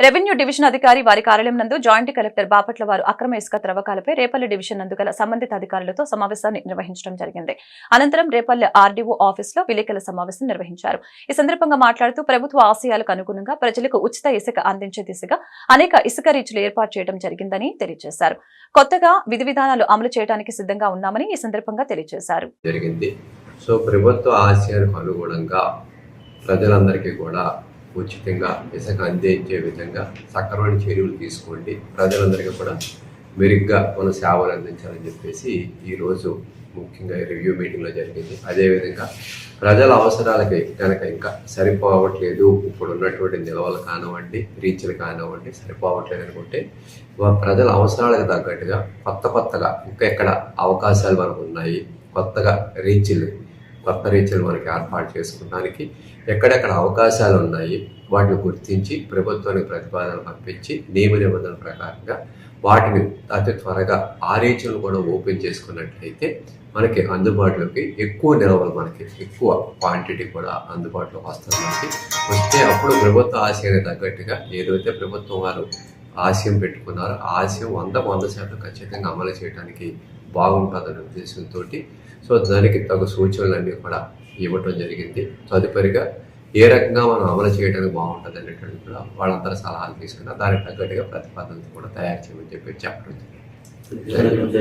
Revenue division అధికారి వారి కార్యాలయం నందు జాయింట్ కలెక్టర్ బాపట్ల వారు అక్రమ ఇసుక త్రవ్వకాలపై రేపల్లి డివిజన్ నందు గల సంబంధిత అధికారులతో సమావేశాన్ని నిర్వహించడం జరిగింది. అనంతరం రేపల్లి ఆర్డీఓ ఆఫీసులో విలేకరుల సమావేశం నిర్వహించారు. ఈ సందర్భంగా మాట్లాడుతూ ప్రభుత్వ ఆశయాలకు అనుగుణంగా ప్రజలకు ఉచిత ఇసుక అందించే దిశగా అనేక ఇసుక రీచ్లు ఏర్పాటు చేయడం జరిగిందని తెలియజేశారు. కొత్తగా విధి విధానాలు అమలు చేయడానికి సిద్ధంగా ఉన్నామని ఈ సందర్భంగా తెలియజేశారు. సో ప్రభుత్వ ఆశయాలకు అనుగుణంగా ప్రజలందరికీ కూడా ఉచితంగా ఇసుక అందించే విధంగా సక్రమైన చర్యలు తీసుకోండి, ప్రజలందరికీ కూడా మెరుగ్గా మన సేవలు అందించాలని చెప్పేసి ఈరోజు ముఖ్యంగా రివ్యూ మీటింగ్లో జరిగింది. అదేవిధంగా ప్రజల అవసరాలకి కనుక ఇంకా సరిపోవట్లేదు, ఇప్పుడు ఉన్నటువంటి నిల్వలు కానివ్వండి, రీచ్లు కానివ్వండి సరిపోవట్లేదు అనుకుంటే ప్రజల అవసరాలకు తగ్గట్టుగా కొత్తగా ఇంకా ఎక్కడ అవకాశాలు మనకు ఉన్నాయి, కొత్త రీచ్లు మనకి ఏర్పాటు చేసుకోవడానికి ఎక్కడెక్కడ అవకాశాలు ఉన్నాయి వాటిని గుర్తించి ప్రభుత్వానికి ప్రతిపాదనలు పంపించి నియమ నిబంధనల ప్రకారంగా వాటిని అతి త్వరగా ఆ రీచ్లను కూడా ఓపెన్ చేసుకున్నట్లయితే మనకి అందుబాటులోకి ఎక్కువ నిల్వలు, మనకి ఎక్కువ క్వాంటిటీ కూడా అందుబాటులోకి వస్తుంది. వస్తే అప్పుడు ప్రభుత్వ ఆశయానికి తగ్గట్టుగా ఏదైతే ప్రభుత్వం వారు ఆశయం పెట్టుకున్నారో ఆ ఆశయం 100% ఖచ్చితంగా అమలు చేయడానికి బాగుంటుందనే ఉద్దేశంతో సో దానికి తగు సూచనలన్నీ కూడా ఇవ్వటం జరిగింది. తదుపరిగా ఏ రకంగా మనం అమలు చేయడానికి బాగుంటుంది అనేటువంటి కూడా వాళ్ళందరూ సలహాలు తీసుకున్నా దానికి తగ్గట్టుగా ప్రతిపాదనలు కూడా తయారు చేయమని చెప్పి చెప్పడం జరిగింది.